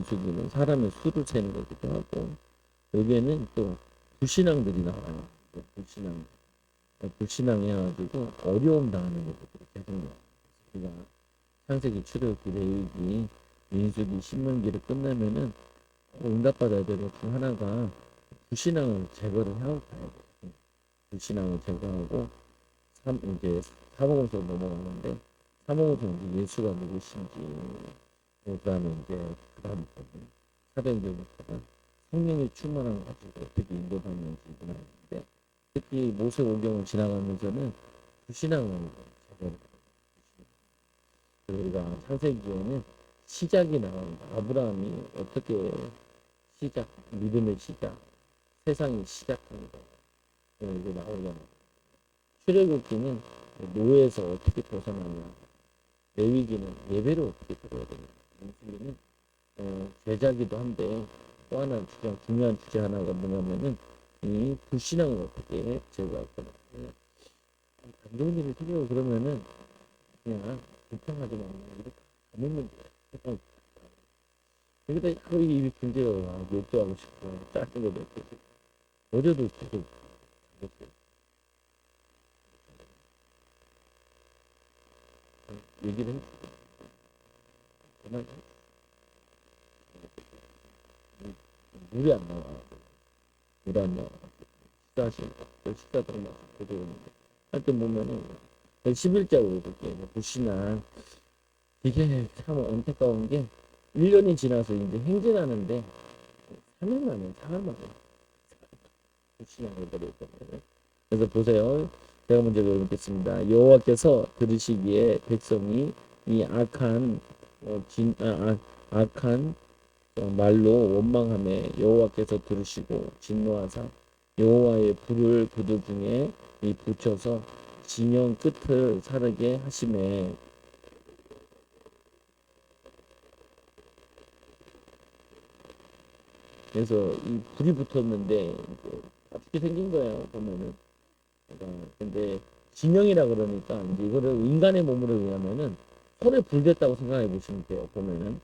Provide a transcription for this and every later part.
민수기는 사람의 수를 세는 거기도 하고, 여기에는 또 불신앙들이 나와요. 불신앙, 불신앙 해가지고 어려움 당하는 것들이 계속 나와요. 우리가 창세기, 출애굽기, 레위기, 민수기, 신명기를 끝내면은 응답받아야 될 것 중 하나가 불신앙을 제거를 하고 가야 돼요. 불신앙을 제거하고 이제 사복음서로 넘어가는데, 사복음서 이제 예수가 누구신지, 그다음에 이제 그다음부터는 사도행전부터는 성령의 충만함을 가지고 어떻게 인도하는지 나오는데, 특히 모세오경을 지나가면서는 불신앙을 제거를 해요. 우리가 창세기에는 시작이 나옵니다. 아브라함이 어떻게 믿음의 시작, 세상이 시작한 거, 이게 나오잖아요. 출애굽기는 노예에서 어떻게 벗어나냐, 레위기는 예배를 어떻게 드려야 되냐, 민수기는 제자기도 한데 또 하나 중요한 주제 하나가 뭐냐면은 이 불신앙을 어떻게 제거할 거냐. 감독님이 필요 그러면은 그냥 불평하지 말고 이렇게 가면 돼요. 여기다 하루 입이 분재요. 욕도 하고 싶고 짜증도 냈고 어제도 계속 얘기를 해주고 정말 물이 안 나와. 물 안 나와. 식사 들어가서 그러는데 하여튼 보면은 11자로 이렇게 불신앙, 이게 참 안타까운 게 1년이 지나서 이제 행진하는데 3일 만에 4일 만에 불신앙을 버렸거든요. 그래서 보세요. 제가 먼저 읽겠습니다. 여호와께서 들으시기에 백성이 이 악한 말로 원망하며 여호와께서 들으시고 진노하사 여호와의 불을 그들 중에 붙여서 진영 끝을 사르게 하시매. 그래서 이 불이 붙었는데 어떻게 생긴 거예요 보면은. 근데 진영이라 그러니까 이제 이거를 인간의 몸으로 의하면은 손에 불 댔다고 생각해 보시면 돼요. 보면은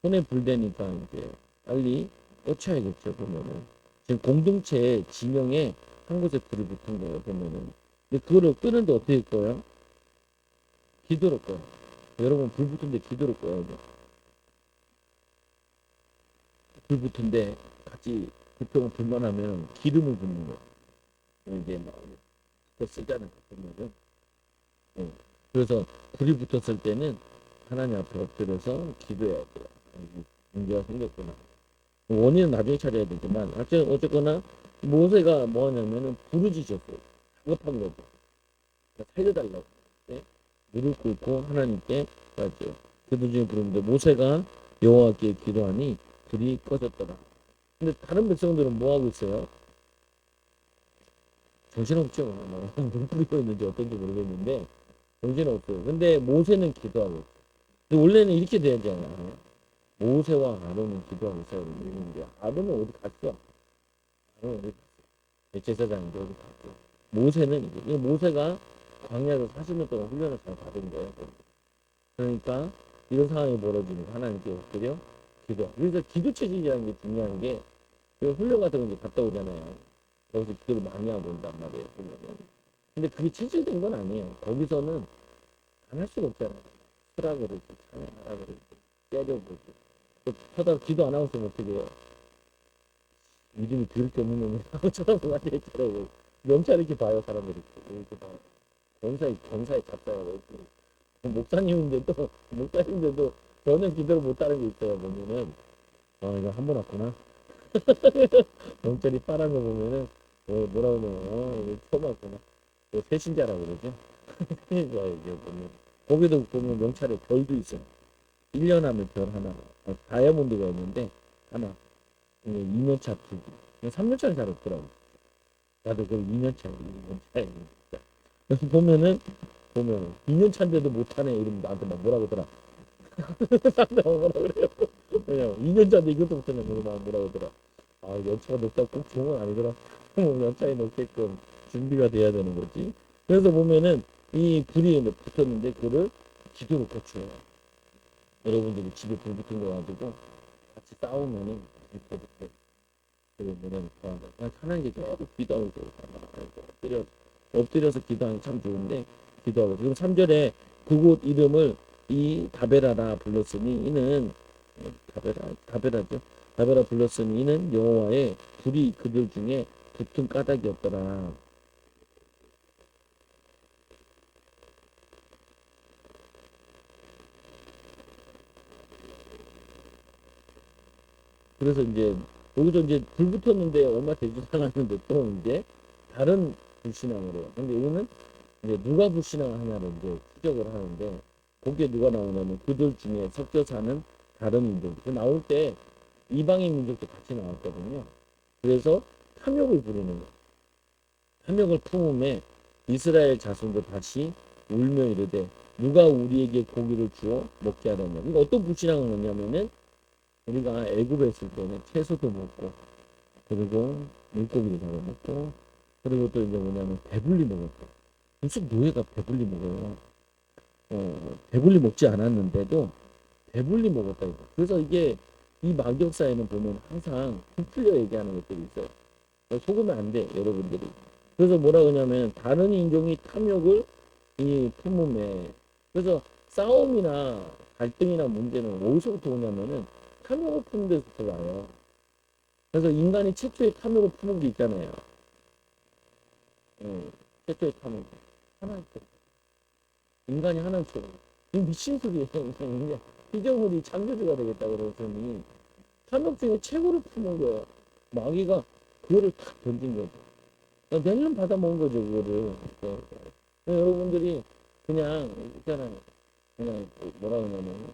손에 불 대니까 이제 빨리 꽂혀야겠죠. 보면은 지금 공동체의 진영에 한 곳에 불이 붙은 거예요. 보면은. 근데 그거를 끄는데 어떻게 할 거예요? 기도를 꺼요. 여러분 불 붙은데 기도를 꺼요. 불 붙은데 같이 불평을 불만하면 기름을 붓는 거예요. 이제 막 쓰잖아요. 보면은. 그래서 불이 붙었을 때는 하나님 앞에 엎드려서 기도해야 돼요. 문제가 생겼구나. 원인은 나중에 찾아야 되지만 어쨌거나 모세가 뭐 하냐면은 부르짖었어요. 다급한 거죠. 살려달라고. 네? 무릎 꿇고 하나님께 맞죠. 그들 중에 부르는데 모세가 여호와께 기도하니 불이 꺼졌더라. 근데 다른 백성들은 뭐 하고 있어요? 정신없죠. 뭘 부리고 있는지 어떤지 모르겠는데 정신없어요. 근데 모세는 기도하고 있어요. 근데 원래는 이렇게 돼야잖아요. 모세와 아론은 기도하고 있어야 되는데 아론은 어디 갔어? 아론은 어디 갔어? 제사장인데 어디 갔어? 모세는 이제 모세가 광야에서 40년 동안 훈련을 잘 받은 거예요. 그러니까 이런 상황이 벌어지니까 하나님께 엎드려 기도. 그래서 기도 체질이라는 게 중요한 게 훈련 같은 거 이제 갔다 오잖아요. 거기서 기도를 많이 하고 온단 말이에요. 근데 그게 체질된 건 아니에요. 거기서는 안 할 수가 없잖아요. 쓰라 그러고 찬양하라 그러고 때려보고 하다가 기도 안 하고 있으면 어떻게 해요? 이름이 들을 게 없는 놈이 하고 쳐다보고 앉아있더라고. 명찰 이렇게 봐요. 사람들이 이렇게 봐요. 권사에 잡다가 목사님인데도 전혀 기도를 못하는 게 있어요. 보면은 이거 한 번 왔구나. 명찰이 빠른 거 보면은 뭐라 그러면 이거 처음 왔구나. 새신자라고 그러죠. 새신자 이제 보면 거기도 보면 명찰에 별도 있어요. 1년 하면 별 하나. 다이아몬드가 있는데 하나. 2년차 두 개. 3년차는 잘 없더라고. 나도 그 2년차. 그래서 보면은 2년차인데도 못하네 이러면 나한테 막 뭐라 그러더라. 나한테 뭐라 그래요. 왜냐면 2년차인데 이것도 못하네. 뭐라 그러더라. 연차가 높다고 꼭 좋은 건 아니더라. 연차에 높게끔 준비가 돼야 되는 거지. 그래서 보면은 이 불이 붙었는데 그거를 기도로 고쳐요. 여러분들이 집에 불 붙은 거 가지고 같이 싸우면은 이렇게 뭐냐면 그냥 하나님께 계속 기도하고 엎드려서 기도하는 게 참 좋은데 기도하고 그리고 3절에 그곳 이름을 이 다베라라 불렀으니 이는 다베라죠. 다베라 불렀으니 이는 여호와의 불이 그들 중에 붙은 까닭이 없더라. 그래서 이제 여기서 이제 불 붙었는데 얼마 되지 않았는데 또 이제 다른 불신앙을 해요. 근데 여기는 이제 누가 불신앙을 하냐를 이제 추적을 하는데 거기에 누가 나오냐면 그들 중에 섞여 사는 다른 민족. 그 나올 때 이방인 민족도 같이 나왔거든요. 그래서 탐욕을 부리는 거예요. 탐욕을 품음에 이스라엘 자손도 다시 울며 이르되 누가 우리에게 고기를 주어 먹게 하려냐. 그러니까 어떤 불신앙을 하냐면은 우리가 애굽에 있을 때는 채소도 먹고 그리고 물고기도 잡아먹고 그리고 또 이제 뭐냐면 배불리 먹었고 무슨 노예가 배불리 먹어요. 배불리 먹지 않았는데도 배불리 먹었다 이거. 그래서 이게 이 막역사에는 보면 항상 부풀려 얘기하는 것들이 있어요. 속으면 안 돼, 여러분들이. 그래서 뭐라 그러냐면 다른 인종이 탐욕을 이 품음에 그래서 싸움이나 갈등이나 문제는 어디서부터 오냐면은 탐욕을 품는 데서부터 와요. 그래서 인간이 최초의 탐욕을 품은 게 있잖아요. 최초의 탐욕. 하나님. 인간이 하나님 처럼. 이 미친 소리예요. 그냥 피조물이 창조주가 되겠다 그러더니 탐욕 중에 최고를 품은 거예요. 마귀가 그거를 탁 던진 거죠. 낼름 받아 먹은 거죠, 그거를. 여러분들이 그냥 있잖아요. 그냥 뭐라 그러냐면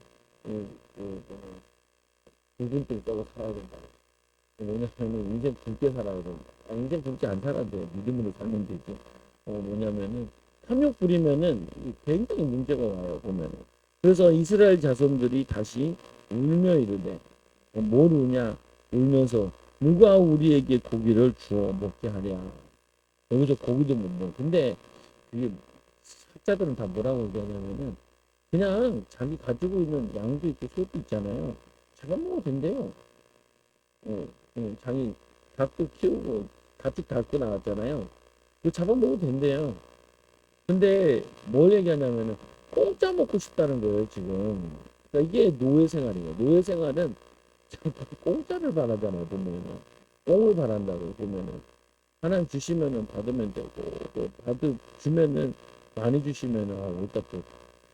궁금증 써고 살아야 된다. 뭐냐면은 인생 굵게 살아야 된다. 인생 굵게 안 살아도 돼. 믿음으로 살면 되지. 뭐냐면은 탐욕 부리면은 굉장히 문제가 와요, 보면은. 그래서 이스라엘 자손들이 다시 울며 이르되 뭘 우냐 울면서 누가 우리에게 고기를 주어 먹게 하랴. 여기서 고기도 못 먹어. 근데 그게 학자들은 다 뭐라고 얘기하냐면은 그냥 자기 가지고 있는 양도 있고 소도 있잖아요. 잡아먹어도 된대요. 자기 닭도 키우고 가축 닭도 나왔잖아요. 그거 잡아먹어도 된대요. 근데 뭘 얘기하냐면은 공짜 먹고 싶다는 거예요 지금. 그러니까 이게 노예 생활이에요. 노예 생활은 공짜를 바라잖아요 보면은. 꽁을 바란다고 보면은. 하나님 주시면은 받으면 되고 또 주면은 많이 주시면은 어디다 또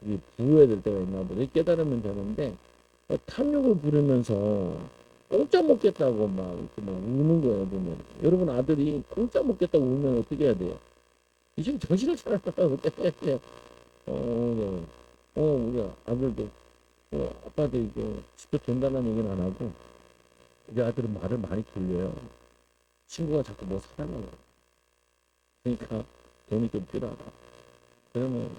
이게 부어야 될 때가 있나 보다 깨달으면 되는데 탐욕을 부르면서 공짜 먹겠다고 막 이렇게 막 우는 거예요 보면. 여러분 아들이 공짜 먹겠다고 울면 어떻게 해야 돼요? 이제 정신을 차려라 어떻게 해야 돼요? 네. 우리 아들도 아빠도 이제 직접 된다는 얘기는 안 하고 우리 아들은 말을 많이 돌려요. 친구가 자꾸 뭐 사달라고. 그러니까 돈이 좀 필요하다. 그러면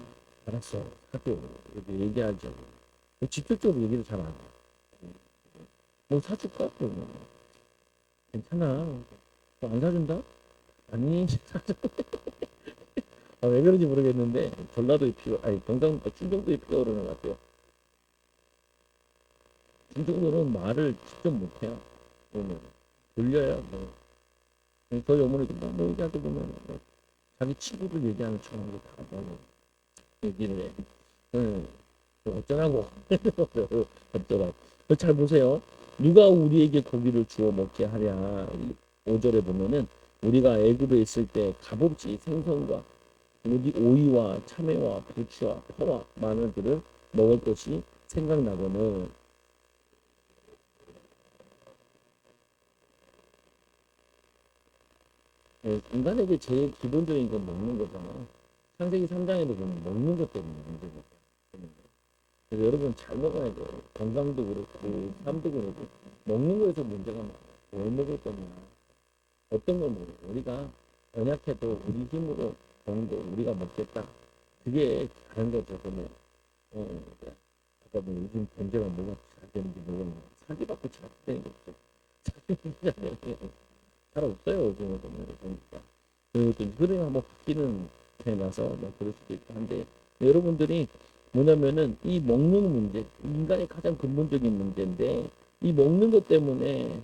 알았어. 사줘. 이렇게 얘기하죠. 직접적으로 얘기를 잘 안 해. 뭐 사줄까? 그러면 괜찮아. 뭐안 사준다? 아니 사줘. 왜 그런지 모르겠는데 전라도의 피가 아니 충청도의 피가 오르는 것 같아요. 충청도는 말을 직접 못해요. 보면 돌려요. 뭐. 저희 어머니도 뭐 얘기하다 보면 자기 친구들 얘기하는 척하는 거다 뭐 얘기를 해. 어쩌라고. 어쩌라고. 잘 보세요. 누가 우리에게 고기를 주어 먹게 하랴. 5절에 보면은 우리가 애굽에 있을 때 값없이 생선과 오이와 참외와 부추와 파와 마늘들을 먹을 것이 생각나거늘. 인간에게 제일 기본적인 건 먹는 거잖아. 창세기 3장에도 보면 먹는 것 때문에 문제거든. 그래서 여러분 잘 먹어야 돼요. 건강도 그렇고 삶도 그렇고 먹는 거에서 문제가 많아. 뭘 먹을 거냐, 어떤 걸 먹을 거냐. 우리가 연약해도 우리 힘으로 정도 우리가 먹겠다. 그게 다른 거죠. 보면 아까 뭐 요즘 경제가 뭐가 잘 되는지 모르겠는데 사기받고 잘 되는 게 없죠. 잘 없어요. 요즘에 보니까. 그리고 또 흐름이 한번 바뀌는 해놔서 뭐 그럴 수도 있고 한데 여러분들이 뭐냐면은 이 먹는 문제 인간의 가장 근본적인 문제인데 이 먹는 것 때문에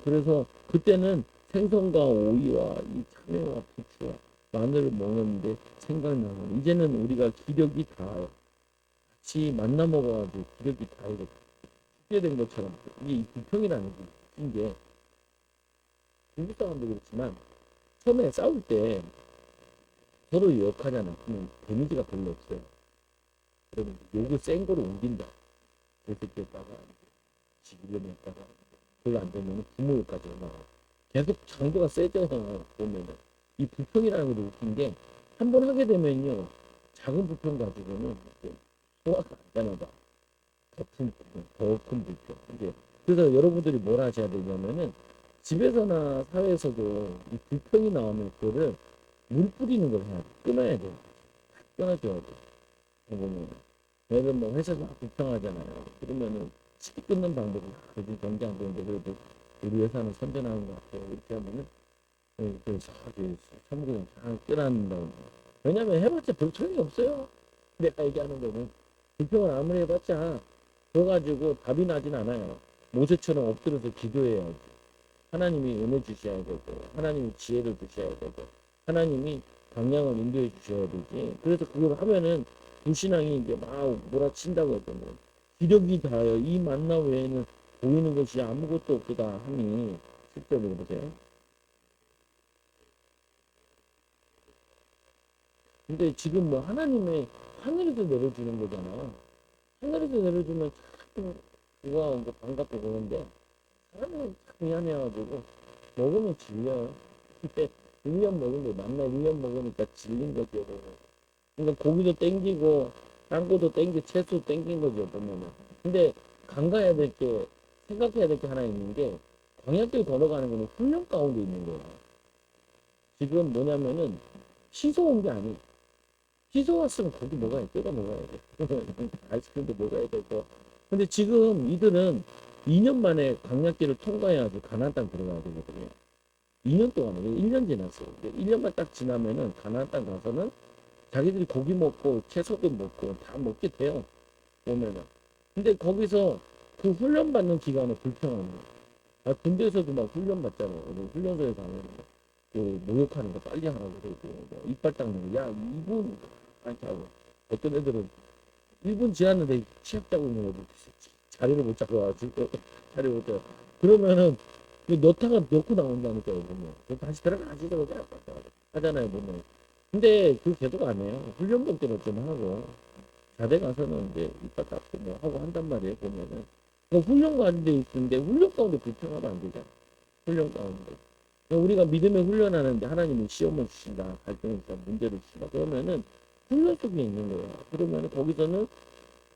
그래서 그때는 생선과 오이와 이 참외와 부추와 마늘을 먹었는데 생각나는 이제는 우리가 기력이 다요. 같이 만나 먹어가지고 기력이 다이고 죽게 된 것처럼 이게 이 불평이라는 게 웃긴 게 중국 사람도 그렇지만 처음에 싸울 때 서로 욕하잖아. 그러면 데미지가 별로 없어요. 그러면 욕을 센 거로 옮긴다. 그 새끼에다가 지기려면 했다가 그걸 안 되면 부모까지 올라가. 계속 강도가 세져요. 보면은 이 불평이라는 것도 웃긴 게 한 번 하게 되면요 작은 불평 가지고는 소화가 안 되나 봐. 더큰 불평, 더 큰 불평. 이제 그래서 여러분들이 뭘 하셔야 되냐면은 집에서나 사회에서도 이 불평이 나오면 그거를 물 뿌리는 걸 해야 돼. 끊어야 돼. 끊어줘야 돼. 보면 예를 뭐 회사에서 막 불평하잖아요. 그러면은 쉽게 끊는 방법이 요즘 경제 안 되는데 그래도 우리 회사는 선전하는 것 같아요. 이렇게 하면은 그래서 사무국은 잘 끊어낸다고. 왜냐면 해봤자 별 소용이 없어요. 내가 얘기하는 거는 불평을 아무리 해봤자 그거 가지고 답이 나진 않아요. 모세처럼 엎드려서 기도해야지. 하나님이 은혜 주셔야 되고 하나님이 지혜를 주셔야 되고 하나님이 방향을 인도해 주셔야 되지. 그래서 그걸 하면은 불신앙이 이제 막 몰아친다고 하잖아요. 기력이 다하여 이 만나 외에는 보이는 것이 아무것도 없다 하니 실제로 보세요. 근데 지금 뭐 하나님의 하늘에서 내려주는 거잖아. 하늘에서 내려주면 참 그거 반갑고 그러는데 사람은 참 미안해가지고 먹으면 질려요. 근데 1년 먹은데 만날 1년 먹으니까 질린 거죠. 그러니까 고기도 땡기고 딴 것도 땡기 채소 땡긴 거죠 보면은. 근데 간과해야 될 게 생각해야 될 게 하나 있는 게 광야길 걸어가는 거는 훈련 가운데 있는 거예요. 지금 뭐냐면은 시소 온 게 아니. 시소 왔으면 고기 먹어야 돼. 뜯어 먹어야 돼. 아이스크림도 먹어야 되고. 근데 지금 이들은 2년 만에 광야길을 통과해야지 가나안 땅 들어가야 되거든요. 2년 동안에 1년 지났어요. 1년만 딱 지나면은 가나안 땅 가서는 자기들이 고기 먹고 채소도 먹고 다 먹게 돼요. 보면은. 근데 거기서 그 훈련 받는 기간에 불평하는 거예요. 아, 군대에서도 막 훈련 받잖아요. 훈련소에 가면 그 목욕하는 거 빨리 하라고 그러고 뭐 이빨 닦는 거 야 2분 이렇게 하고 어떤 애들은 1분 지났는데 취업 자고 있는 거지. 자리를 못 잡아가지고 자리를 못 잡아. 그러면은 넣다가 넣고 나온다니까요. 보면 다시 들어가지 하잖아요. 보면. 근데 그 제도가 안 해요. 훈련병 때는 좀 하고 자대 가서는 이제 이빨 닦고 뭐 하고 한단 말이에요. 보면은 훈련 가운데 있는데 훈련 가운데 불평하면 안 되잖아. 훈련 가운데. 우리가 믿음에 훈련하는데 하나님이 시험을 주신다, 갈등을 주신다, 문제를 주신다. 그러면은 훈련 속에 있는 거예요. 그러면은 거기서는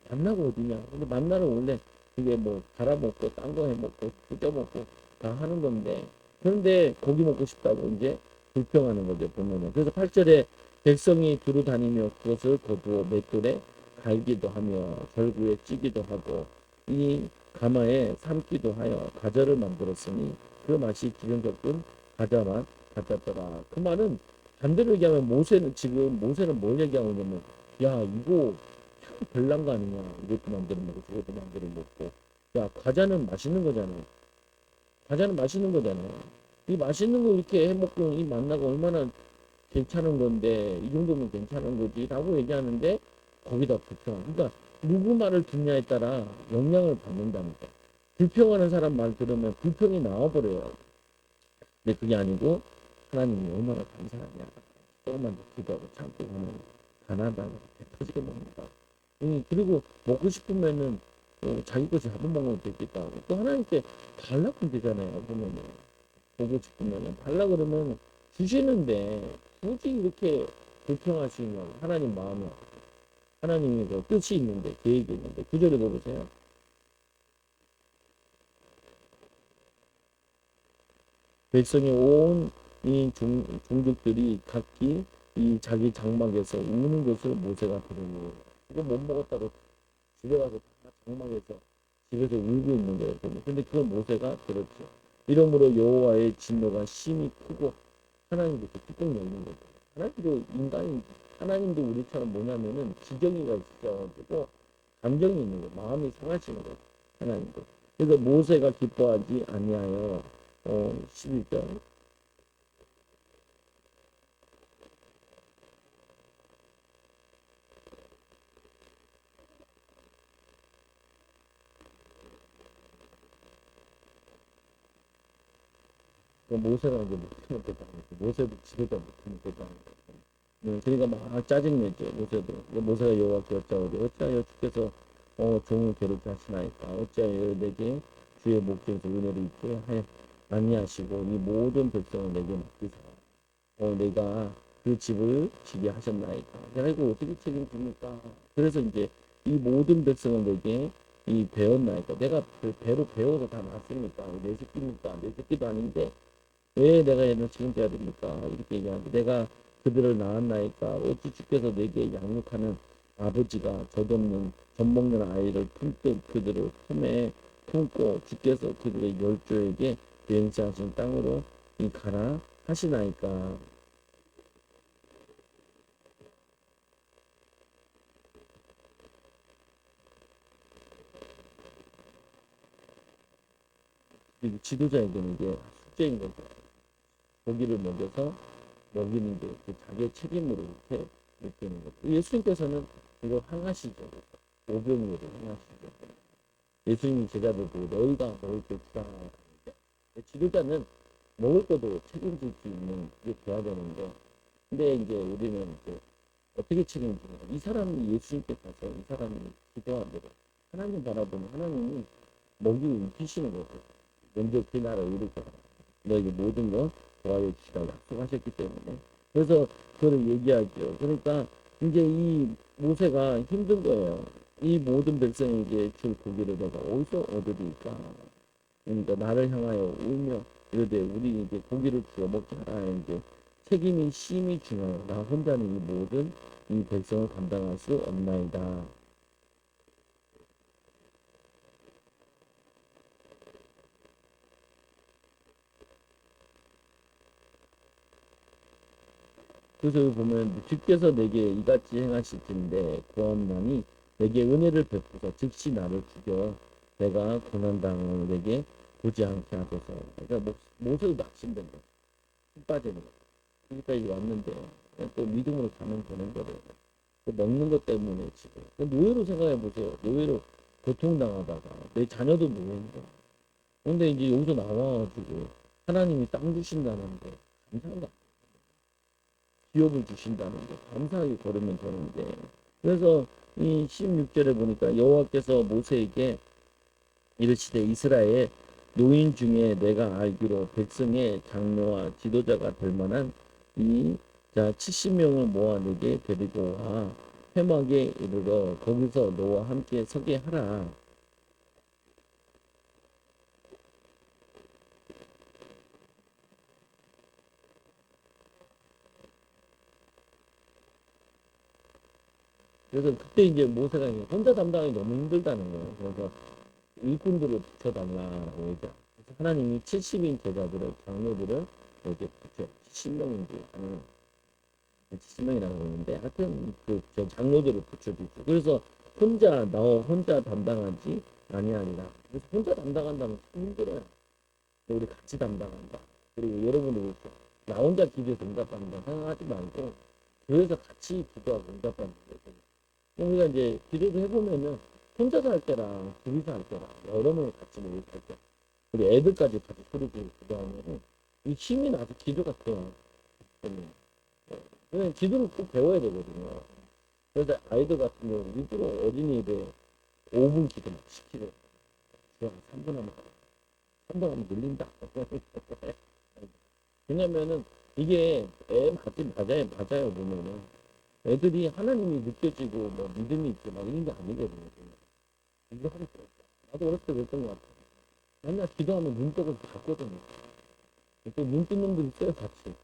만나가 어디냐? 근데 만나는 원래 이게 뭐 갈아먹고 딴 거 해먹고 뜯겨먹고 다 하는 건데 그런데 고기 먹고 싶다고 이제 불평하는 거죠 보면은. 그래서 8절에 백성이 두루 다니며 그것을 거두어 맷돌에 갈기도 하며 절구에 찌기도 하고 이 가마에 삶기도 하여 과자를 만들었으니 그 맛이 기름 섞은 과자 맛 같았더라. 그 말은 반대로 얘기하면 모세는 뭘 얘기하고 있냐면 야 이거 별난 거 아니냐. 이것도 마음대로 먹고 저것도 마음대로 먹고. 야 과자는 맛있는 거잖아요. 과자는 맛있는 거잖아요. 이 맛있는 거 이렇게 해먹고 이 만나가 얼마나 괜찮은 건데 이 정도면 괜찮은 거지 라고 얘기하는데 거기다 불평. 그러니까 누구 말을 듣냐에 따라 영향을 받는다니까. 불평하는 사람 말 들으면 불평이 나와버려요. 근데 그게 아니고 하나님이 얼마나 감사하냐. 조금만 더 기도하고 참고 하면 가난하다고 터지게 먹는다. 그리고 먹고 싶으면은 자기 거 잡아먹으면 되겠다. 또 하나님께 달라고 하면 되잖아요. 보면은 보고 싶으면은 달라 그러면 주시는데 굳이 이렇게 불평하시면 하나님 마음에 하나님의 그 뜻이 있는데 계획이 있는데 구절에 보세요. 백성이 온 이 종족들이 각기 이 자기 장막에서 우는 것을 모세가 들으니 이거 못 먹었다고 집에 가서 다 장막에서 집에서 울고 있는 거예요. 근데 그걸 모세가 들었죠. 이러므로 여호와의 진노가 심히 크고 하나님께서 뚜껑 열린 거죠. 하나님도 우리처럼 뭐냐면은 지경이가 있어가지고 감정이 있는 거예요. 마음이 상하시는 거예요. 하나님도. 그래서 모세가 기뻐하지 아니하여 11절 모세가 이제 못해먹겠다는 거죠. 모세도 지도자 못해먹겠다는 거죠. 그러니까 막 짜증내죠. 모세도. 모세가 여호와께 여짜오되 어찌하여 주께서 종을 괴롭게 하시나이까 어찌하여 내게 주의 목전에서 은혜를 입게 하여 아니하시고 이 모든 백성을 내게 맡기사 내가 그 집을 지게 하셨나이까. 내가 이거 어떻게 책임집니까? 그래서 이제 이 모든 백성을 내게 이 배웠나이까. 내가 그 배로 배워서 다 낳았습니까? 내 새끼입니까? 내 새끼도 아닌데 왜 내가 얘를 책임져야 됩니까? 이렇게 얘기하는데 내가 그들을 낳았나이까 어찌 주께서 내게 양육하는 아버지가 젖없는 젖먹는 아이를 품듯 그들을 품에 품고 주께서 그들의 열조에게 맹세하신 땅으로 가라 하시나이까. 지도자에게는 이게 숙제인 거죠. 고기를 먹여서 먹이는 게 자기의 책임으로 이렇게 느끼는 거죠. 예수님께서는 이걸 항하시죠. 오병이어를 항하시죠. 예수님이 제자들 보고 너희가 먹을 때 주장하는데 지도자는 먹을 것도 책임질 수 있는 게 돼야 되는데 근데 이제 우리는 이제 어떻게 책임지냐 이 사람이 예수님께 가서 이 사람이 기도한 대로 하나님 바라보면 하나님이 먹이고 입히시는 거죠. 먼저 그 나라 의를 거라 너에게 모든 것 도와줘 주시라고 약속하셨기 때문에 그래서 그걸 얘기하죠. 그러니까 이제 이 모세가 힘든 거예요. 이 모든 백성에게 줄 고기를 내가 어디서 얻으리까? 그러니까 나를 향하여 울며 이르되 우리에게 고기를 주어 먹게 하라. 이제 책임이 심히 중요해요. 나 혼자는 이 모든 이 백성을 감당할 수 없나이다. 그래서 여기 보면 주께서 내게 이같이 행하실 텐데 구원나니 내게 은혜를 베푸사 즉시 나를 죽여 내가 고난당을 내게 보지 않게 하소서. 그러니까 모세도 낙심된 거죠. 힘 빠지는 거죠. 여기까지 왔는데 또 믿음으로 가면 되는 거래요. 또 먹는 것 때문에 지금 노예로 생각해 보세요. 노예로 고통당하다가 내 자녀도 노예인데 근데 이제 여기서 나와가지고 하나님이 땅 주신다는데 감사한다. 기업을 주신다는데 감사하게 걸으면 되는데 그래서 이 16절에 보니까 여호와께서 모세에게 이르시되 이스라엘 노인 중에 내가 알기로 백성의 장로와 지도자가 될 만한 이 70명을 모아 내게 데리고 와 회막에 이르러 거기서 너와 함께 서게 하라. 그래서 그때 이제 모세가 혼자 담당하기 너무 힘들다는 거예요. 그래서 일꾼들을 붙여달라고 얘기하고 하나님이 70인 제자들을 장로들을 이렇게 붙여 70명인지 아니면 70명이라고 그러는데 하여튼 그 장로들을 붙여주죠. 그래서 혼자 담당하지 아니하리라. 그래서 혼자 담당한다면 참 힘들어요. 우리 같이 담당한다. 그리고 여러분들 그렇죠. 나 혼자 기도해서 응답받는다 생각하지 말고 교회에서 같이 기도하고 응답받는 거죠. 우리가 이제 기도를 해보면은 혼자서 할 때랑 둘이서 할 때랑 여러 명이 같이 모여서 할 때, 우리 애들까지 같이 소리 지르고 기도하면은 이 힘이 나서 기도가 돼요. 그냥 기도를 꼭 배워야 되거든요. 그래서 아이들 같은 경우 일부러 어린이집에 5분 기도 막 시키래. 제가 3분 하면 3분 하면 늘린다. 왜냐면은 이게 애 맞아요 보면은 애들이 하나님이 느껴지고 뭐 믿음이 있고 막 이런 게 아니거든요. 이거 하는 거. 나도 어렸을 때 그랬던 것 같아. 맨날 기도하면 눈 떠서 봤거든요. 또눈 뜬 놈도 있어요, 같이.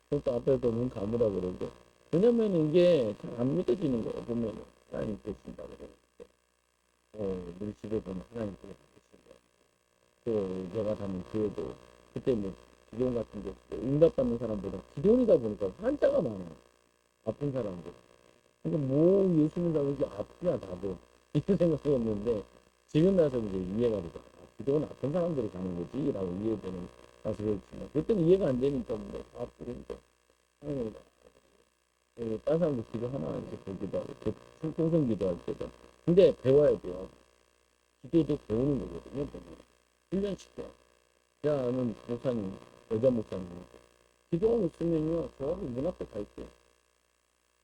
그것도 앞에서 눈 감으라 그러고. 왜냐면 이게 잘 안 믿어지는 거예요, 보면은. 하나님 계신다 그러고. 우리 집에 보면 하나님 계신다. 또 내가 다닌 교회도 그때 뭐 기도원 같은 데 응답받는 사람보다 기도원이다 보니까 환자가 많아요. 아픈 사람들. 그러니까 뭐 예수님 다 그렇게 아프냐 다들. 이런 생각이었는데 지금 나서 이제 이해가 되죠. 아, 기도는 나쁜 사람들이 가는 거지라고 이해되는 가서 그렇지만 그때는 이해가 안 되니까 뭐다 부르니까 다른 사람들 기도하나 이제 보기도 하고 통성 기도할 때도 근데 배워야 돼요. 기도도 배우는 거거든요. 훈련시켜요. 제가 아는 목사님, 여자 목사님 기도하고 있으면요 저하고 문 앞에 가 있대요.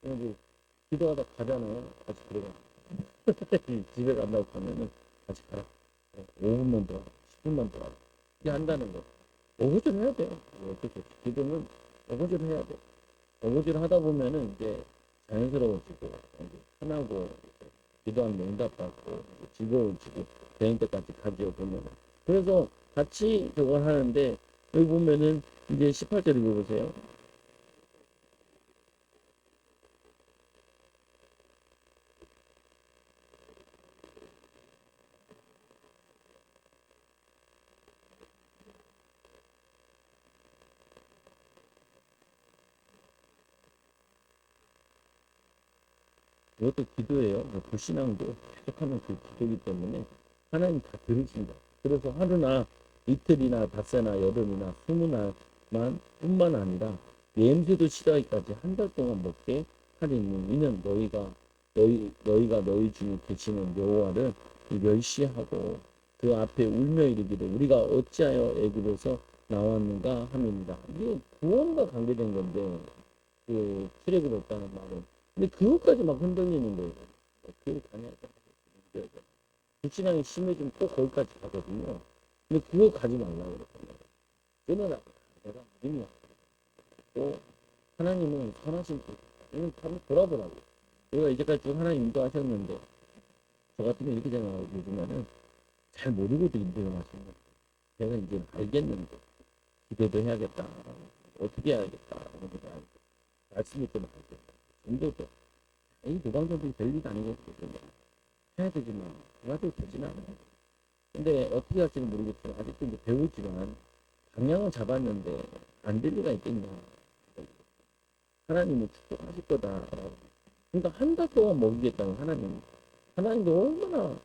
그래서 기도하다 가잖아요. 같이 들어가. 집에 간다고 하면은 같이 가라. 5분만 더, 10분만 더. 이게 한다는 거. 어거지를 해야 돼요. 어쩔 수 없이. 기도는 어거지를 해야 돼. 어거지를 하다 보면은 이제 자연스러워지고, 이제 편하고, 기도하면 응답받고, 즐거워지고, 되는 때까지 가지요, 보면은. 그래서 같이 저걸 하는데, 여기 보면은 이제 18절 읽어보세요. 이것도 기도예요. 불신앙도 계속하면 그 기도이기 때문에 하나님 다 들으신다. 그래서 하루나 이틀이나 닷새나 열흘이나 20날만 뿐만 아니라 냄새도 싫어하기까지 한 달 동안 먹게 하리니 이는 너희가 너희 중에 계시는 여호와를 멸시하고 그 앞에 울며 이르기를 우리가 어찌하여 애굽에서 나왔는가 함이니라. 이게 구원과 관계된 건데 그 출애굽했다는 말은 근데 그것까지 막 흔들리는 거예요. 그게 가냐? 불신앙이 심해지면 꼭 거기까지 가거든요. 근데 그거 가지 말라고 그랬거든요. 끊어라. 내가 믿음이야. 또 하나님은 선하신 분. 이건 한번 돌아보라고. 우리가 이제까지 쭉 하나님 인도하셨는데 저 같으면 이렇게 생각하고 요즘에는 잘 모르고도 인도를 하시는 거예요. 제가 이제 알겠는데 기도도 해야겠다. 어떻게 해야겠다. 말씀이 좀 알겠다. 인도도 이 무방법이 될 일이 아니고 해야 되지만 그가도 되진 않아요. 근데 어떻게 할지는 모르겠지만 아직도 이제 배우지만 방향은 잡았는데 안 될 리가 있겠냐. 하나님이 축복하실 거다라고. 그러니까 한 달 동안 먹이겠다는 하나님도 얼마나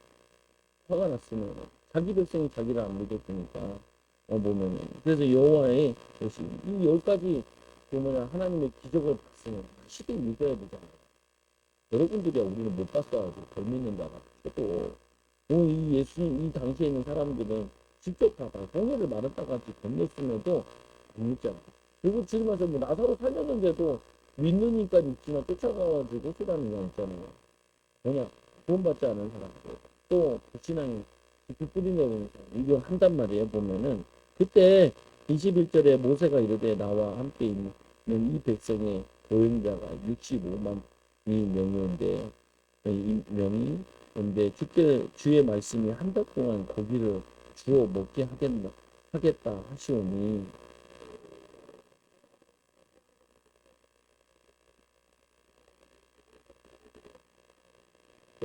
화가 났으면 자기 백성이 자기를 안 믿었으니까 보면은 그래서 여호와의 것이 이 10가지 보면 하나님의 기적을 봤으면 다시도 믿어야 되잖아요. 여러분들이야 우리는 못 봤어. 덜 믿는다가 저도 이 예수님 이 당시에 있는 사람들은 직접 다 홍해를 마르다 같이 건넜음에도 못 믿잖아. 그리고 지금 와서 뭐 나사로 살렸는데도 믿는 이까 있지만 쫓아가가지고 수단이 있잖아요. 뭐냐 구원받지 않은 사람들 또 불신앙이 깊이 뿌리내리는 사람 이걸 한단 말이에요. 보면은 그때 21절에 모세가 이르되 나와 함께 있는 이 백성의 보행자가 65만 이 명이온데 이 명이 근데 주의 말씀이 한 달 동안 고기를 주어 먹게 하겠다 하시오니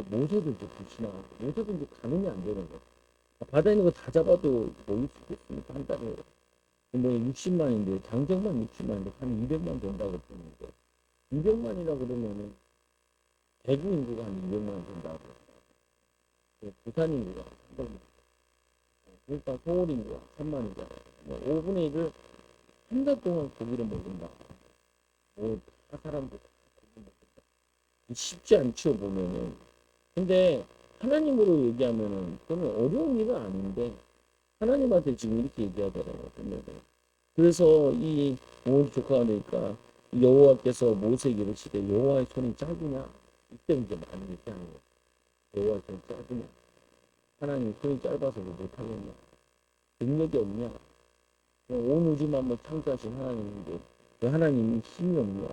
모세도 이제 불신하고 모세도 이제 가늠이 안 되는 거. 바다에 있는 거 다 잡아도 먹을 수 있겠습니까? 한 달에 뭐 60만인데 장정만 60만인데 한 200만 된다고 보는데 200만이라 그러면은 대구 인구가 한 200만 된다고 부산 인구가 300만 그러니까 서울 인구가 3만이잖아요. 뭐 5분의 1을 한 달 동안 고기를 먹는다. 다 사람들 다 고기 먹는다. 쉽지 않죠 보면은. 근데 하나님으로 얘기하면은 그거는 어려운 일은 아닌데 하나님한테 지금 이렇게 얘기하더라고요. 보면은. 그래서 이 온 조카가 되니까 여호와께서 모세에게 이르시되 여호와의 손이 짧으냐? 이때 이제 많이 얘기하는 거예요. 여호와의 손이 짧으냐? 하나님 손이 짧아서 못하겠냐? 능력이 없냐? 온 우주 만물 창조하신 하나님인데 그 하나님이 힘이 없냐?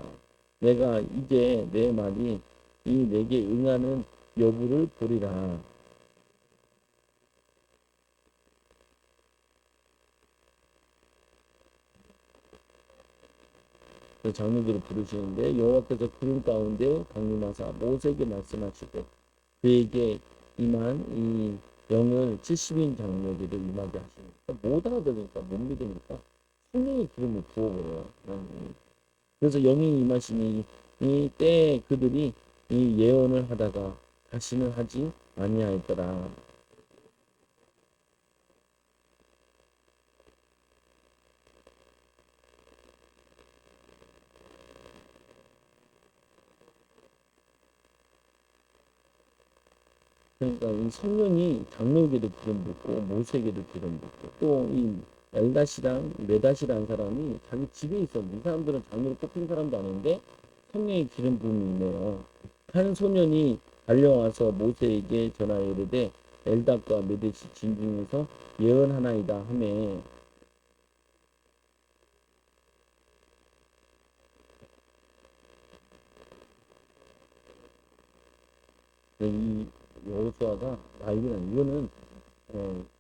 내가 이제 내 말이 이 내게 응하는 여부를 보리라. 그 장로들을 부르시는데 여호와께서 구름 가운데 강림하사 모세에게 말씀하시고 그에게 임한 이 영을 70인 장로들을 임하게 하시니까 못 알아들으니까 못 믿으니까 성령의 기름을 부어버려요. 그래서 영이 임하시니 이 때에 그들이 이 예언을 하다가 다시는 하지 아니하였더라. 그러니까 이 성령이 장로에게도 기름 붓고 모세에게도 기름 붓고 또 이 엘다시랑 메다시라는 사람이 자기 집에 있었는데 이 사람들은 장로로 뽑힌 사람도 아닌데 성령의 기름 부음이 있네요. 한 소년이 달려와서 모세에게 전하여 이르되 엘답과 메대시 진중에서 예언하나이다 하매 이 여호수아가 이거는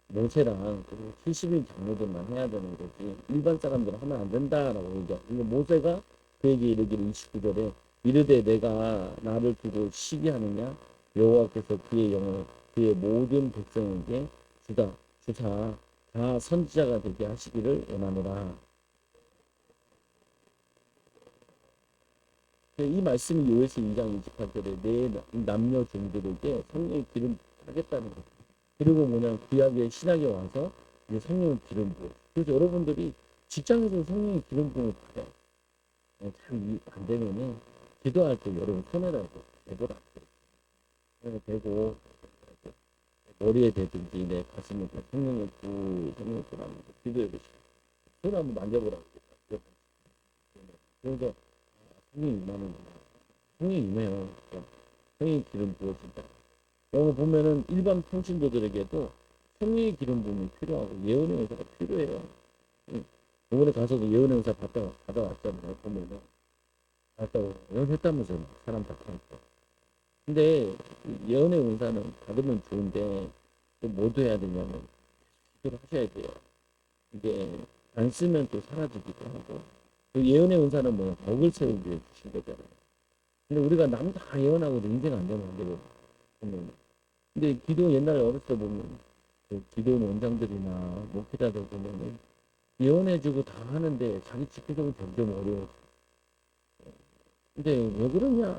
모세랑 그리고 70인 장로들만 해야 되는 거지 일반 사람들은 하면 안 된다라고 얘기하고 이거 모세가 그에게 이르기를 29절에 이르되 내가 나를 두고 시기하느냐 여호와께서 그의 영을 그의 모든 백성에게 주사 다 선지자가 되게 하시기를 원하노라. 이 말씀이 요에서 2장 28절에 내 남녀 종들에게 성령의 기름 하겠다는 거. 그리고 뭐냐 구약의 신학에 와서 이제 성령의 기름 부어. 그래서 여러분들이 직장에서 성령의 기름 부음을 받아요. 잘안 되면은 기도할 때 여러분 손에다가 대보라. 대고 머리에 대든지 내 가슴에 성령의 성령의 하면서 기도해 보시고 손 한번 만져보라고. 그래서 성령이 임하는구나. 성령이 임해요. 성령의 기름 부어진다. 여기 보면은 일반 평신도들에게도 성령의 기름 부음이 필요하고 예언의 은사가 필요해요. 이번에 가서도 예언의 은사 받아왔잖아요. 보면은 받았다고 예언했다면서요. 사람 다 하니까. 근데 예언의 은사는 받으면 좋은데 또 뭐도 해야 되냐면 기도를 하셔야 돼요. 이게 안 쓰면 또 사라지기도 하고 그 예언의 은사는 뭐야? 덕을 세우기 위해 주신 거잖아요. 근데 우리가 남 다 예언하고도 인생 안 되면 안 되거든요. 근데 기도 옛날에 어렸을 때 보면 그 기도 원장들이나 목회자들 보면은 예언해주고 다 하는데 자기 지키기가 점점 어려워. 근데 왜 그러냐?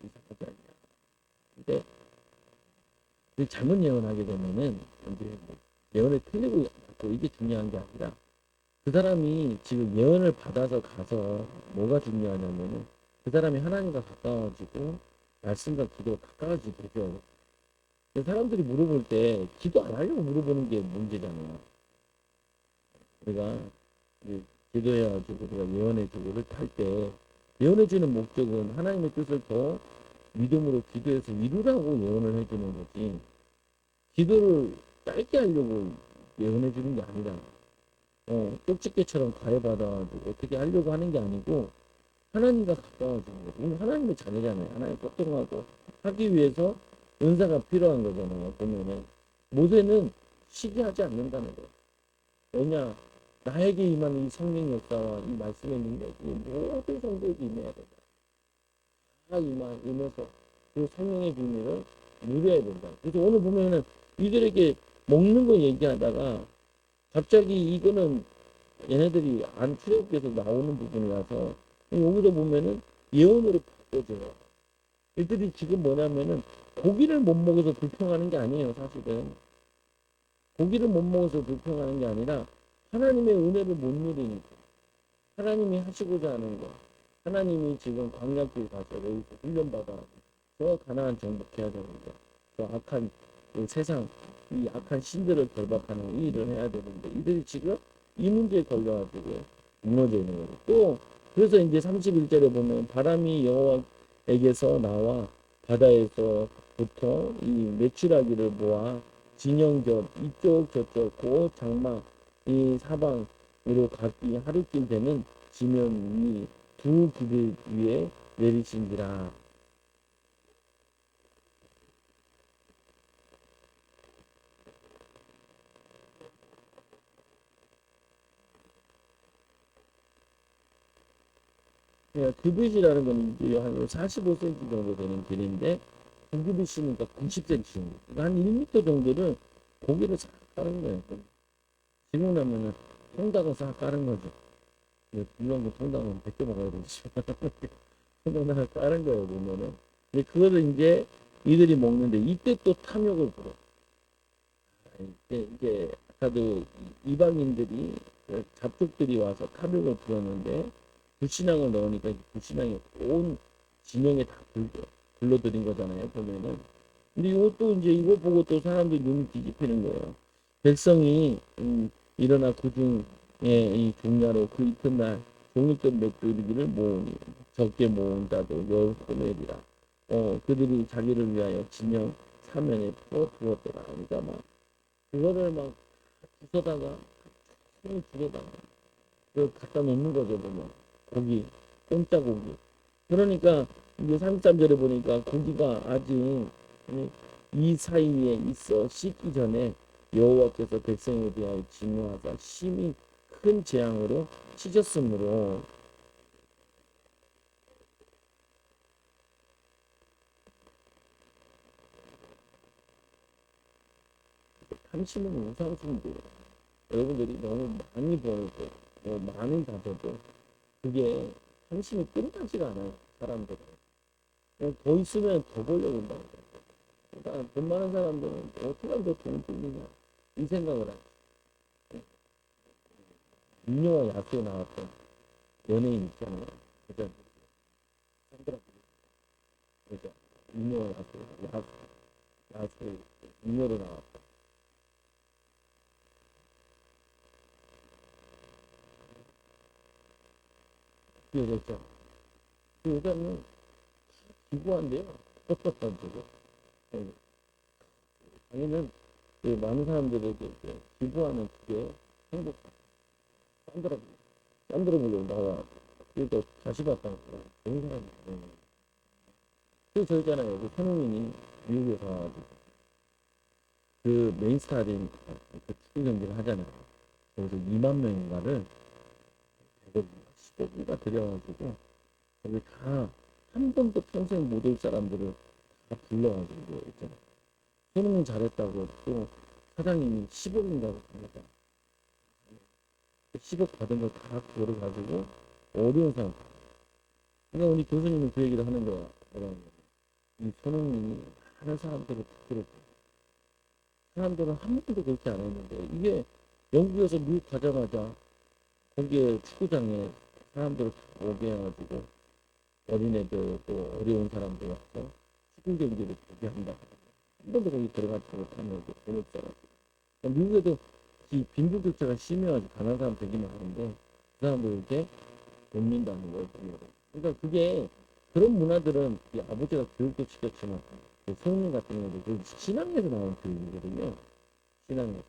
이상하지 않냐? 근데 잘못 예언하게 되면은 이제 예언을 틀리고 갖고 이게 중요한 게 아니라 그 사람이 지금 예언을 받아서 가서 뭐가 중요하냐면은 그 사람이 하나님과 가까워지고 말씀과 기도가 가까워지게 되죠. 사람들이 물어볼 때 기도 안 하려고 물어보는 게 문제잖아요. 우리가 기도해가지고 우리가 예언해주고 이렇게 할 때 예언해주는 목적은 하나님의 뜻을 더 믿음으로 기도해서 이루라고 예언을 해주는 거지 기도를 짧게 하려고 예언해주는 게 아니라 쪽집게처럼 가해받아가지고 어떻게 하려고 하는 게 아니고 하나님과 가까워지는 거죠. 우리 하나님의 자녀잖아요. 하나님 소통하고 하기 위해서 은사가 필요한 거잖아요. 보면은 모세는 시기하지 않는다는 거예요. 왜냐 나에게 임하는 이 성령 역사와 이 말씀의 능력이 모든 성도에게 임해야 된다. 다 임해서 그 성령의 비밀을 누려야 된다. 그래서 오늘 보면은 이들에게 먹는 거 얘기하다가 갑자기 이거는 얘네들이 안 출애굽에서 나오는 부분이라서 여기서 보면은 예언으로 바꿔줘요. 이들이 지금 뭐냐면은 고기를 못 먹어서 불평하는 게 아니에요. 사실은 고기를 못 먹어서 불평하는 게 아니라 하나님의 은혜를 못 누리니까 하나님이 하시고자 하는 거 하나님이 지금 광야길 가서 여기서 훈련받아 저 가나안 정복해야 되는데 저 악한 세상 이 악한 신들을 결박하는 이 일을 해야 되는데 이들이 지금 이 문제에 걸려가지고 무너져 있는 거예요. 또 그래서 이제 31절에 보면 바람이 여호와에게서 나와 바다에서부터 이 메추라기를 모아 진영곁 이쪽 저쪽 그 장막 이 사방으로 가기 하루길 되는 지면 위 두 기들 위에 내리신지라. 규빗이라는 건 이제 한 45cm 정도 되는 길인데 규빗이니까 90cm 정도. 한 1m 정도를 고기를 싹 까는 거예요. 지금 나면은 통닭을 싹 까는 거죠. 물론 그 통닭은 100개 먹어야 되지만 통닭을 까는 거예요 보면은. 근데 그거를 이제 이들이 먹는데 이때 또 탐욕을 불어. 이게 아까도 이방인들이 잡족들이 와서 탐욕을 불었는데 불신앙을 넣으니까 불신앙이 온 진영에 다 불러들인 거잖아요. 보면은 근데 이것도 이제 이거 보고 또 사람들이 눈이 뒤집히는 거예요. 백성이 일어나 그중에 이 종야로 그 이튿날 종일던 맷돌 이르기를 모으니 적게 모은 자도 열코멜이라. 그들이 자기를 위하여 진영 사면에 퍼두었더라. 그러니까 막 그거를 막 부숴다가 손을 죽여다가 그 갖다 놓는 거죠 보면 고기 공짜 고기. 그러니까 이제 33절에 보니까 고기가 아직 이 사이에 있어 씻기 전에 여호와께서 백성에 대하여 진노하사 심히 큰 재앙으로 치셨으므로 30은 우상숭배. 여러분들이 너무 많이 벌고 많은 가져도 그게 한심이 끝나지가 않아요. 사람들은 더 있으면 더 벌려고 한다고. 그러니까 돈 많은 사람들은 어떻게 하면 더 돈을 벌느냐 이 생각을 하죠. 인녀와 야수에 나왔던 연예인 있잖아요. 그죠? 산드라 그죠? 인녀와 야수 인녀로 나왔던 그 여자죠. 그 여자는 기부한대요. 어떻게 자기는 그 많은 사람들에게 기부하는 그게 행복한 딴더라 딴더라 불러 나와 그러니까 다시 봤다고 좋은 사람이에요. 그 저 있잖아요. 그 손흥민이 미국에 가가지고 그 메인 스타들인 그 축구 경기를 하잖아요. 거기서 2만 명인가를 100억, 10억인가 들여가지고 거기 다 한 번도 평생 못 올 사람들을 다 불러가지고 있잖아요. 손흥민 잘했다고 또 사장님이 10억인가 합니다. 10억 받은 걸 다 그거를 가지고 어려운 사람. 그러니까 우리 교수님은 그 얘기를 하는 거야. 이 손흥민이 많은 사람들을 부끄럽고 사람들은 한 번도 그렇게 안 했는데 이게 영국에서 미국 가자마자 거기에 축구장에 사람들을 다 오게 해가지고 어린애들 또 어려운 사람들 와서 축구 경기를 보게 한다. 한 번도 거기 들어가지 못하면 돈을 써가지고 미국에도 이 빈부격차가 심해가지고 가난한 사람 되기는 하는데 그 사람들 이렇게 돈 낸다는 거예요. 그러니까 그게 그런 문화들은 이 아버지가 교육도 시켰지만 그 성민 같은 경우도 그 신앙에서 나온 교육이거든요. 신앙에서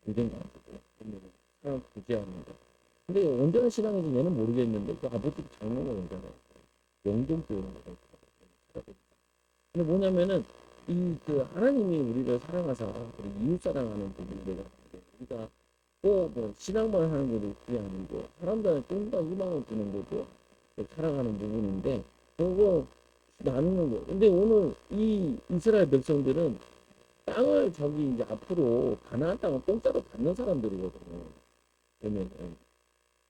유전 가지고 사람 구제하는 거. 근데 언제나 신앙에서 얘는 모르겠는데 그 아버지도 장로가 오잖아요. 영종 교육을 근데 뭐냐면은 이 그 하나님이 우리를 사랑하사 우리 이웃 사랑하는 부분들 우리가 뭐 신앙만 하는 것도 그게 아니고 사람들한테 꿈과 희망을 주는 것도 살아가는 부분인데 그거 나누는 거. 근데 오늘 이 이스라엘 백성들은 땅을 저기 이제 앞으로 가나안 땅을 공짜로 받는 사람들이거든요. 보면은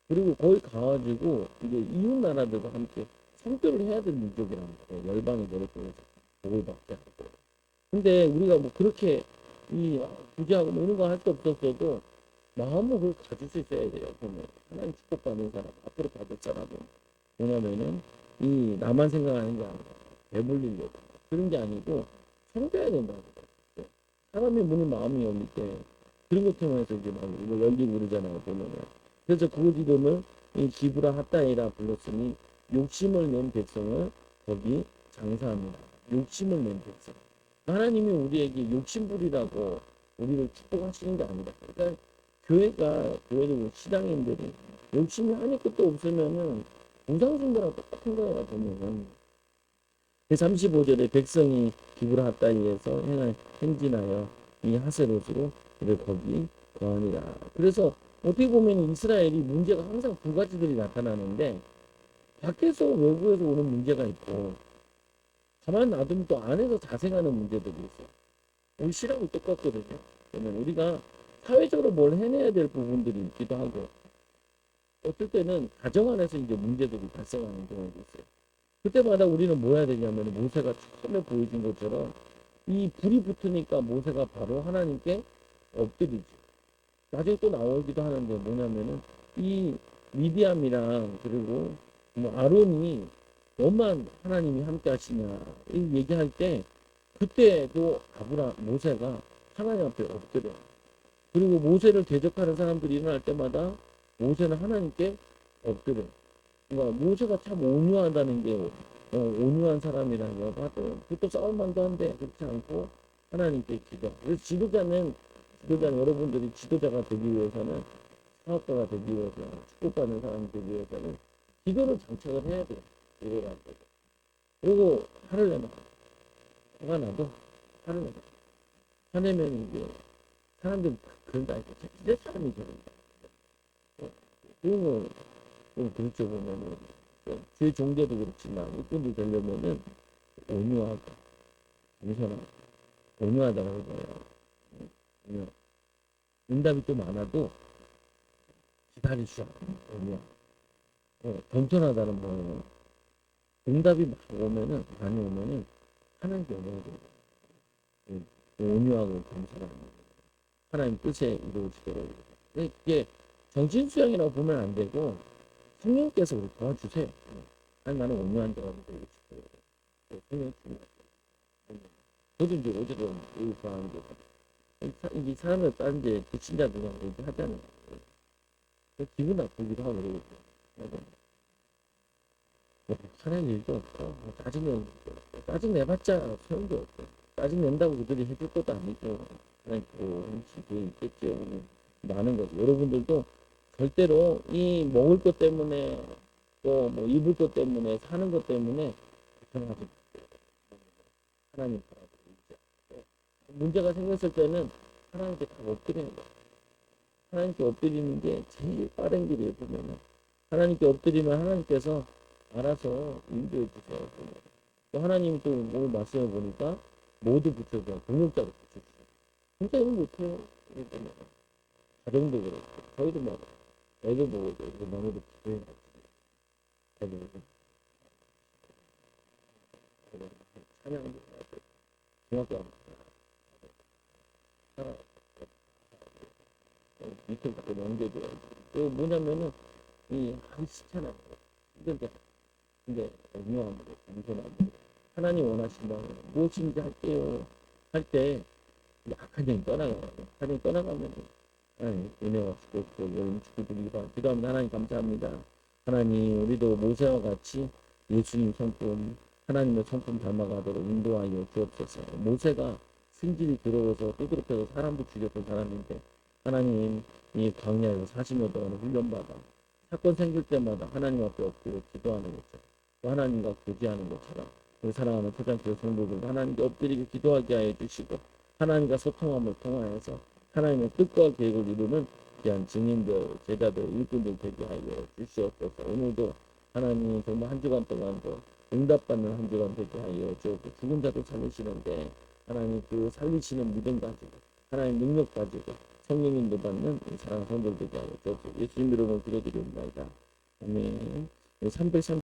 그리고 거기 가가지고 이제 이웃 나라들과 함께 성교를 해야 되는 민족이라는 거예요. 열방이 노력해서 복을 받게 하고. 근데 우리가 뭐 그렇게 이 구제하고 뭐 이런 거 할 수 없었어도 마음을 그걸 가질 수 있어야 돼요. 보면 하나님 축복받는 사람 앞으로 받을 사람은 뭐냐면은 이 나만 생각하는 게 아니라 배불리려고 그런 게 아니고 섬겨야 된다고. 사람의 문이 마음이 열릴 때 그런 것 통해서 이제 막 이거 열리고 그러잖아요. 보면은 그래서 그 이름을 이 기브라 핫다이라 불렀으니 욕심을 낸 백성을 거기 장사합니다. 욕심을 낸 백성. 하나님이 우리에게 욕심부리라고 우리를 축복하시는 게 아니다. 그러니까 교회도 신앙인들이 욕심이 한이 끝도 없으면은 우상숭배랑 똑같은 거예요. 보면은 35절에 백성이 기브라 핫다이에서 행진하여 이 하세롯으로 이를 거기 거하니라. 그래서 어떻게 보면 이스라엘이 문제가 항상 두 가지들이 나타나는데 밖에서 외부에서 오는 문제가 있고 가만 놔두면 또 안에서 자생하는 문제들이 있어요. 우리 시랑이 똑같거든요. 그러면 우리가 사회적으로 뭘 해내야 될 부분들이 있기도 하고 어떨 때는 가정 안에서 이제 문제들이 발생하는 경우도 있어요. 그때마다 우리는 뭐 해야 되냐면 모세가 처음에 보여준 것처럼 이 불이 붙으니까 모세가 바로 하나님께 엎드리죠. 나중에 또 나오기도 하는데 뭐냐면은 이 미디암이랑 그리고 뭐 아론이 너만 하나님이 함께 하시냐 이 얘기할 때 그때도 모세가 하나님 앞에 엎드려. 그리고 모세를 대적하는 사람들이 일어날 때마다 모세는 하나님께 엎드려. 그러니까 모세가 참 온유하다는 게 온유한 사람이라는 거 봐도 그것도 싸울만도 한데 그렇지 않고 하나님께 기도. 그래서 지도자는 여러분들이 지도자가 되기 위해서는 사업가가 되기 위해서 축복받는 사람이 되기 위해서는 기도를 장착을 해야 돼요. 기도를 할 때. 그리고 화를 내면 화가 나도 화를 내면 화내면 이제 사람들이 그런다 이거 진짜 사람이 저런다. 그런 거좀 그렇죠 보면은 제 종교도 그렇지만 일꾼이 되려면은 온유하고 겸손하고 온유하다고 해요. 응답이 좀 많아도 기다리시오. 온유하. 겸손하다는 거예요. 응답이 많이 오면은 하나님께 오는 거예요. 온유하고 겸손하고 하나님 뜻에 이루어지도록. 이게 정신 수양이라고 보면 안 되고 성령께서 우리 도와주세요. 아니 나는 온유한 자가 되고 싶어요. 성령 중요해요. 저도 이제 어제도 의사하는데 이 사람을 다른 이제 불신자들이랑 얘기하잖아요. 기분 나쁘기도 하고 그러거든요. 하는 일도 없고 짜증 내봤자 소용도 없고 짜증 낸다고 그들이 해줄 것도 아니고 그냥 그게 있겠죠. 많은 거죠. 여러분들도 절대로 이 먹을 것 때문에 또 뭐 입을 것 때문에 사는 것 때문에 걱정하지 마세요. 하나님 바라보고 문제가 생겼을 때는 하나님께 다 엎드리는 거예요. 하나님께 엎드리는 게 제일 빠른 길이에요. 보면은 하나님께 엎드리면 하나님께서 알아서 인도해 주세요. 또 하나님이 또 오늘 말씀해 보니까 모두 붙여줘. 동력자로 붙여주세요. 진짜 이건 못해요. 가정도 그렇고 저희도 뭐 애도 보고 이제 너네도 기도해 가지고 찬양도 해야 돼. 중학교 밑에 갖고 넘겨줘야지. 또 뭐냐면은 이 하기 싫잖아요. 힘든데 근데 온유함으로 겸손함으로 하나님 원하신다면 무엇인지 할게요 할 때 약한 점이 떠나가요. 하나님 떠나가면 하나님 은혜와 축복도 여러분 축복드리기 바랍니다. 기도합니다. 하나님 감사합니다. 하나님 우리도 모세와 같이 예수님 성품 하나님의 성품 닮아가도록 인도하여 주옵소서. 모세가 승질이 들어오서 삐그럽혀서 사람도 죽였던 사람인데 하나님 이 광야에서 40여 동안 훈련받아 사건 생길 때마다 하나님 앞에 엎드려 기도하는 거죠. 하나님과 교제하는 것처럼 우리 사랑하는 초장교회 성도들 하나님께 엎드리게 기도하게 하여 주시고 하나님과 소통함을 통하여서 하나님의 뜻과 계획을 이루는 귀한 증인들, 제자들, 일꾼들 되게 하여 주시옵소서. 오늘도 하나님 정말 한 주간 동안도 응답받는 한 주간 되게 하여 주옵소서. 죽은 자도 살리시는데 하나님 그 살리시는 믿음 가지고 하나님 능력 가지고 성령 인도 받는 사랑하는 성도들 되게 하여 주옵소서. 예수님 이름으로 기도드립니다. 아멘. 330